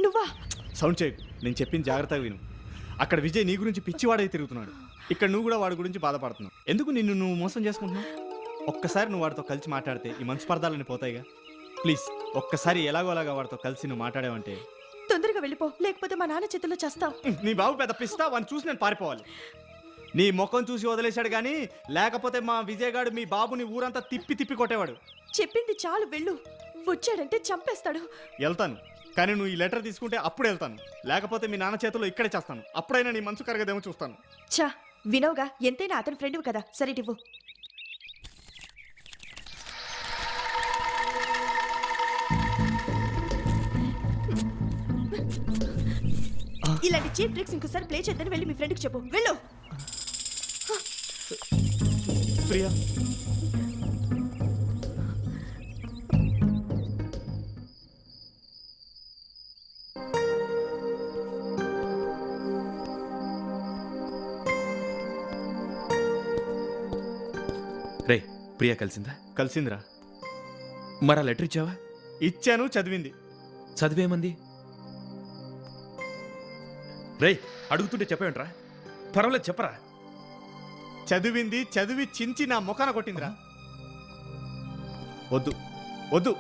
నువ్వా? సౌండ్ చేయకు, నేను చెప్పింది జాగ్రత్తగా విను. అక్కడ విజయ్ నీ గురించి పిచ్చివాడై తిరుగుతున్నాడు. ఇక్కడ నువ్వు కూడా వాడి గురించి బాధపడుతున్నావు. ఎందుకు నిన్ను నువ్వు మోసం చేసుకుంటున్నావు? ఒక్కసారి నువ్వు వాడితో కలిసి మాట్లాడితే ఈ మనస్పర్ధాలని పోతాయిగా. ప్లీజ్ ఒక్కసారి ఎలాగోలాగా వాడితో కలిసి నువ్వు మాట్లాడావంటే. తొందరగా వెళ్ళిపో, లేకపోతే మా నాన్న చేతుల్లో చేస్తాం. నీ బాబు పెద్ద పిస్తా, వాడిని చూసి నేను పారిపోవాలి. నీ ముఖం చూసి వదిలేశాడు కానీ లేకపోతే మా విజయ్ గాడు మీ బాబుని ఊరంతా తిప్పి తిప్పి కొట్టేవాడు. చెప్పింది చాలు, వెళ్ళు. వచ్చాడంటే చంపేస్తాడు. వెళ్తాను, కానీ నువ్వు ఈ లెటర్ తీసుకుంటే అప్పుడు వెళ్తాను. లేకపోతే మీ నాన్న చేతుల్లో ఇక్కడే చేస్తాను. అప్పుడైనా నీ మనసు కరగదేమో చూస్తాను. చా, వినవుగా, ఎంతైనా అతని ఫ్రెండ్ కదా. సరేటివ్వు. ఇలాంటి చీప్ ట్రిక్స్ ఇంకోసారి ప్లే చేద్దని వెళ్ళి మీ ఫ్రెండ్కి చెప్పు. వెళ్ళు. ప్రియా, రే, ప్రియా కలిసిందా? కలిసిందిరా. మరా లెటర్ ఇచ్చావా? ఇచ్చాను, చదివింది. చదివేమంది? రే, అడుగుతుంటే చెప్పేంట్రా? పర్వాలేదు చెప్పరా. చదివింది, చదివి చించి నా ముఖాన కొట్టిందిరా. వద్దు వద్దు,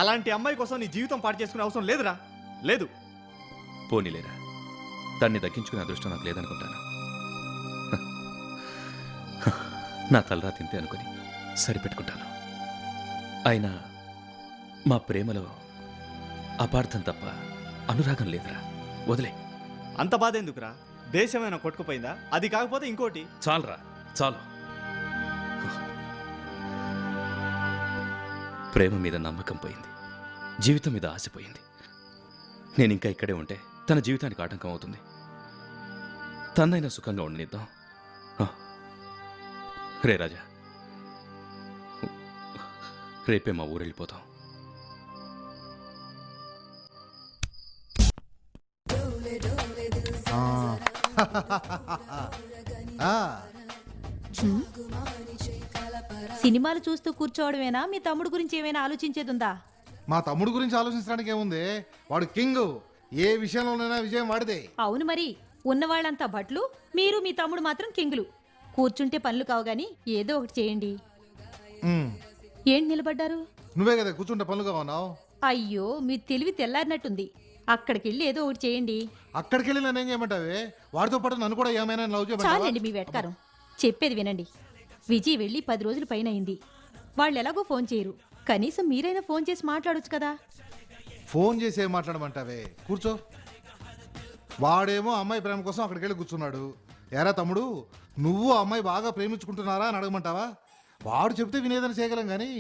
అలాంటి అమ్మాయి కోసం నీ జీవితం పాటు చేసుకునే అవసరం లేదురా. లేదు. పోనీలేరా, దాన్ని దక్కించుకునే అదృష్టం నాకు లేదనుకుంటాను. నా తలరా తింటే అనుకుని సరిపెట్టుకుంటాను. అయినా మా ప్రేమలో అపార్థం తప్ప అనురాగం లేదురా. వదిలే. అంత బాధ ఎందుకురా? దేశమైనా కొట్టుకుపోయిందా? అది కాకపోతే ఇంకోటి. చాలరా, చాలు. ప్రేమ మీద నమ్మకం పోయింది, జీవితం మీద ఆశపోయింది. నేను ఇంకా ఇక్కడే ఉంటే తన జీవితానికి ఆటంకం అవుతుంది. తనైనా సుఖంగా ఉండనిద్దాం. రే రాజా, రేపే మా ఊరు వెళ్ళిపోతాం. సినిమాలు చూస్తూ కూర్చోవడమేనా? మీ తమ్ముడు గురించి ఏమైనా ఆలోచించేదుందా? మా తమ్ముడు గురించి ఆలోచించడానికి ఏముంది? వాడు కింగ్. ఏ విషయంలోనైనా విజయం వాడిదే. అవును మరి, ఉన్నవాళ్ళంతా భట్లు, మీరు మీ తమ్ముడు మాత్రం కింగులు. కూర్చుంటే పనులు కావు గాని ఏదో ఒకటి చేయండి. ఏంటి నిలబడ్డారు? నువ్వే కదా కూర్చుంటే పనులుగా ఉన్నావు. అయ్యో, మీ తెలివి తెల్లారినట్టుంది. అక్కడికెళ్ళి ఏదో ఒకటి చేయండి. అక్కడికి వెళ్ళి నన్ను ఏం చేయమంటావే? వాడితో పాటు నన్ను కూడా ఏమైనా లవ్ చేయమంటావా? చాలండి మీ వెటకారం. చెప్పేది వినండి. విజయ్ వెళ్ళి 10 రోజుల పైన అయింది. వాళ్ళు ఎలాగో ఫోన్ చేయరు. కనీసం మీరైనా ఫోన్ చేసి మాట్లాడొచ్చు కదా. ఫోన్ చేసి ఏం మాట్లాడమంటావే? కూర్చో. వాడేమో అమ్మాయి ప్రేమ కోసం అక్కడికి వెళ్ళి కూర్చున్నాడు. ఎరా తమ్ముడు, నువ్వు అమ్మాయి బాగా ప్రేమించుకుంటున్నారా అని అడగమంటావా? వాడు చెప్తే వినేదని చేయగలం కానీ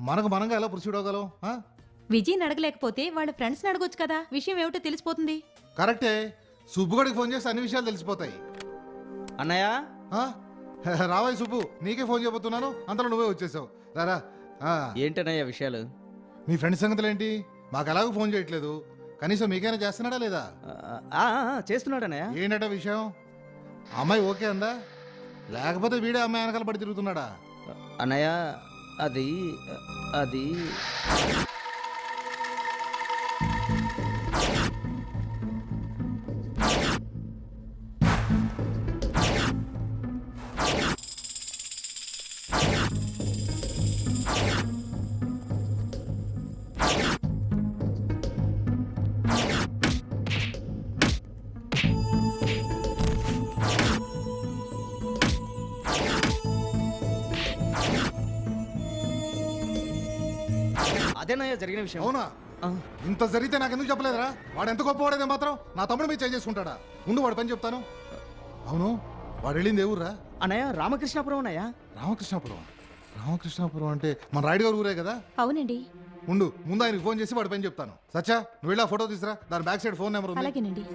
మనకు మనంగా ఎలా ప్రొసీడ్ అవ్వగలం? విజయ్ అడగలేకపోతే వాళ్ళ ఫ్రెండ్స్ని అడగొచ్చు కదా. విషయం ఏమిటో తెలిసిపోతుంది. కరెక్టే. సుబ్బుగడికి ఫోన్ చేస్తే అన్ని విషయాలు తెలిసిపోతాయి. అన్నయ్య, రావాయి సుబ్బు, నీకే ఫోన్ చేయబోతున్నాను, అంతలో నువ్వే వచ్చేసావు. రారా. ఏంటన్నయ్య విషయాలు? మీ ఫ్రెండ్ సంగతులు ఏంటి? మాకు ఎలాగో ఫోన్ చేయట్లేదు, కనీసం మీకైనా చేస్తున్నాడా లేదా? చేస్తున్నాడన్నయ్య. ఏంటట విషయం? అమ్మాయి ఓకే అందా, లేకపోతే వీడే అమ్మాయి వెనకాల పడి తిరుగుతున్నాడా? అన్నయ్య, అది అది అదేనయ్య జరిగిన విషయం. అవునా? ఇంత జరిగితే నాకు ఎందుకు చెప్పలేదురా? వాడు ఎంత గొప్పవాడేదే మాత్రం నా తమ్ముడు మీద చేసుకుంటాడా? ముందు వాడు పని చెప్తాను. అవును, వాడు వెళ్ళింది ఏ ఊర్రా? అన్నయ్య, రామకృష్ణాపురం అన్నయ్య. రామకృష్ణాపురం. రామకృష్ణాపురం అంటే మన రాయుడు గారు ఊరే కదా? అవునండి. ముందు ఆయనకి ఫోన్ చేసి వాడి పని చెప్తాను. సచ్చా, నువ్వు వెళ్ళి ఆ ఫోటో తీసురా. దాని బ్యాక్ సైడ్ ఫోన్ నెంబర్ ఉంది. అలాగేనండి.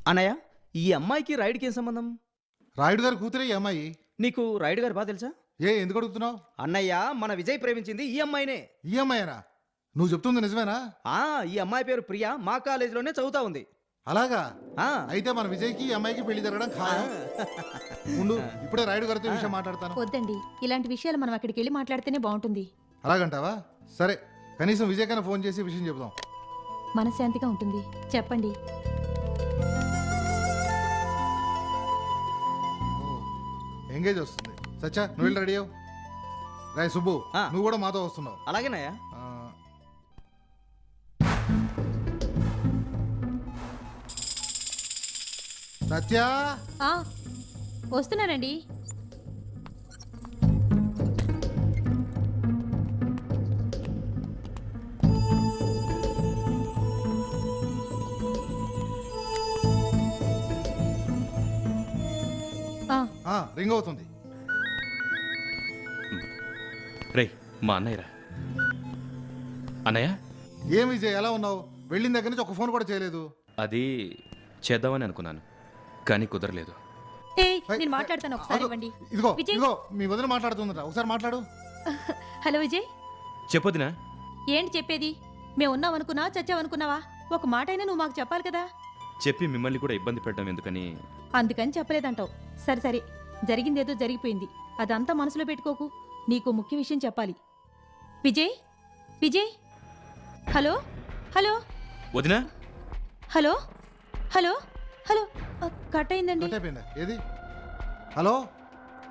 అన్నయ్య, ఈ అమ్మాయికి రైడ్కి ఏం సంబంధం? రాయుడు గారి కూతురే ఈ అమ్మాయి. నీకు రైడ్ గారు బాగా తెలుసా? ఎందుకు అడుగుతున్నావు? అన్నయ్య, మన విజయ్ ప్రేమించింది ఈ అమ్మాయినే. ఈ అమ్మాయినా? నువ్వు చెప్తుంది నిజమేనా? ఈ అమ్మాయి పేరు ప్రియా, మా కాలేజీలోనే చదువుతా ఉంది. అలాగా ఆ, అయితే మన విజయ్కి ఈ అమ్మాయికి పెళ్లి జరగడం ఖాయం. ఉండు, ఇప్పుడే రాయుడు గారితో ఈ విషయం మాట్లాడతాను. వద్దండి ఇలాంటి విషయాలు మనం అక్కడికి వెళ్ళి మాట్లాడితేనే బాగుంటుంది. అలాగంటావా? సరే, కనీసం విజయ్ కన్నా ఫోన్ చేసి విషయం చెబుదాం. మనశ్శాంతిగా ఉంటుంది. చెప్పండి. ఎంగేజ్ వస్తుంది. సచ్చా, నువ్వు వెళ్ళి రెడీ అవ్వు. రాయ్ సుబ్బు, ఆ. నువ్వు కూడా మాతో వస్తున్నావు. అలాగేనయ్యా. ఆ, సత్య, ఆ, వస్తున్నానండి. రింగ్ అవుతుంది. రేయ్ మా అన్నయ్యరా. అన్నయ్య ఏం విజయ్, ఎలా ఉన్నావు? వెళ్ళిన దగ్గర నుంచి ఒక ఫోన్ కూడా చేయలేదు. అది చేద్దామని అనుకున్నాను కానీ కుదరలేదు. ఏయ్, నేను మాట్లాడతాను, ఒకసారి అదో, ఇవ్వండి. ఇదిగో విజయ్. ఇదిగో మీ వదిన మాట్లాడుతుందట, ఒకసారి మాట్లాడు. హలో విజయ్, చెప్పొదినా? ఏంటి చెప్పేది? మేము ఉన్నామనుకున్నా చచ్చావనుకున్నావా? ఒక మాట అయినా నువ్వు మాకు చెప్పాలి కదా. చెప్పి మిమ్మల్ని కూడా ఇబ్బంది పెట్టడం ఎందుకని. అందుకని చెప్పలేదంటావు. సరే సరే, జరిగిందేదో జరిగిపోయింది. అదంతా మనసులో పెట్టుకోకు. నీకు ముఖ్య విషయం చెప్పాలి. విజయ్, విజయ్, హలో హలో వదినా హలో హలో హలో కట్ అయిందండి. కట్ అయిపోయిందా? ఏది? Hello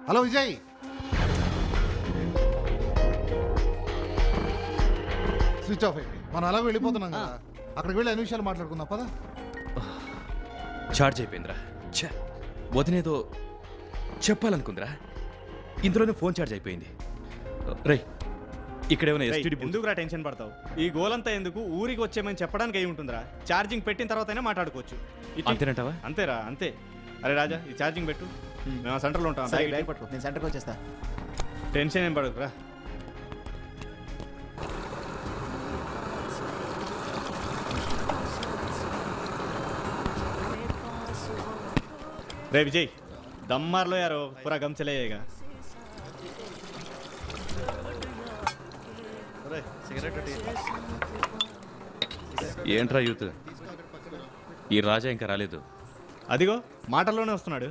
hello Vijay, switch off అయిపోయి. మనం అలాగే వెళ్ళిపోతున్నాం కదా, అక్కడికి వెళ్ళి అన్ని విషయాలు మాట్లాడుకుందాం పదా. చార్జ్ అయిపోయిందిరా. ఛ, వదినేదో చెప్పాలనుకుందిరా, ఇందులోనే ఫోన్ చార్జ్ అయిపోయింది. రేయ్ ఇక్కడేమైనా రేయ్, ఎస్టీడీ ఎందుకురా టెన్షన్ పడతావు? ఈ గోలంతా ఎందుకు? ఊరికి వచ్చేమని చెప్పడానికి అయి ఉంటుందిరా. ఛార్జింగ్ పెట్టిన తర్వాతైనా మాట్లాడుకోవచ్చు. ఇటు. అంతేనంటావా? అంతేరా, అంతే. అరే రాజా, ఈ ఛార్జింగ్ పెట్టు. మేము ఆ సెంటర్లో ఉంటాం. సరే, బ్యాగ్ బ్యాగ్ ఇటు. పట్టుకో, నేను సెంటర్కి వచ్చేస్తా. టెన్షన్ ఏం పడకురా. రే విజయ్, దమ్మార్లో యారో పూరా గమ్ చలేయేగా. ఏంట్రా యూత్, ఈ రాజా ఇంకా రాలేదు. అదిగో మాటల్లోనే వస్తున్నాడు.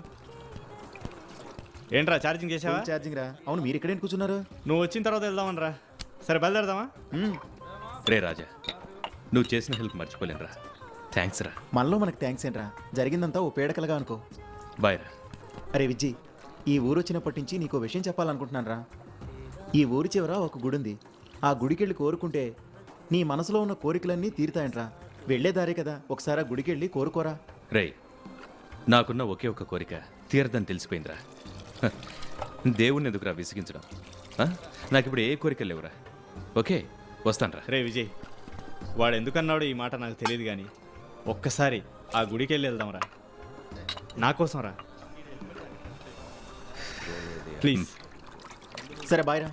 ఏంట్రా ఛార్జింగ్ చేసావా? ఫుల్ ఛార్జింగ్ రా. అవును, మీరు ఇక్కడేంటి కూర్చున్నారు? నువ్వు వచ్చిన తర్వాత వెళ్దామనరా. సరే బయలుదేరదామా? రే రాజా, నువ్వు చేసిన హెల్ప్ మర్చిపోలేనురా. థ్యాంక్స్ రా. మనలో మనకు థ్యాంక్స్ ఏంట్రా, జరిగిందంతా ఓ పేడకలుగా అనుకో. బాయ్ రా. అరే విజ్జి, ఈ ఊరు వచ్చినప్పటి నుంచి నీకు విషయం చెప్పాలనుకుంటున్నాను రా. ఈ ఊరి చివర ఒక గుడి ఉంది. ఆ గుడికెళ్ళి కోరుకుంటే నీ మనసులో ఉన్న కోరికలన్నీ తీరుతాయంట్రా. వెళ్ళేదారే కదా, ఒకసారి ఆ గుడికెళ్ళి కోరుకోరా. రేయ్, నాకున్న ఒకే ఒక కోరిక తీరదని తెలిసిపోయిందిరా. హ, దేవుణ్ణి ఎందుకురా విసిగించడం? నాకు ఇప్పుడు ఏ కోరికలు లేవురా. ఓకే, వస్తానురా. రే విజయ్, వాడు ఎందుకన్నాడు ఈ మాట నాకు తెలియదు కానీ ఒక్కసారి ఆ గుడికి వెళ్ళి వెళ్దాంరా. నా కోసం రా ప్లీజ్. సరే బాయ్ రా.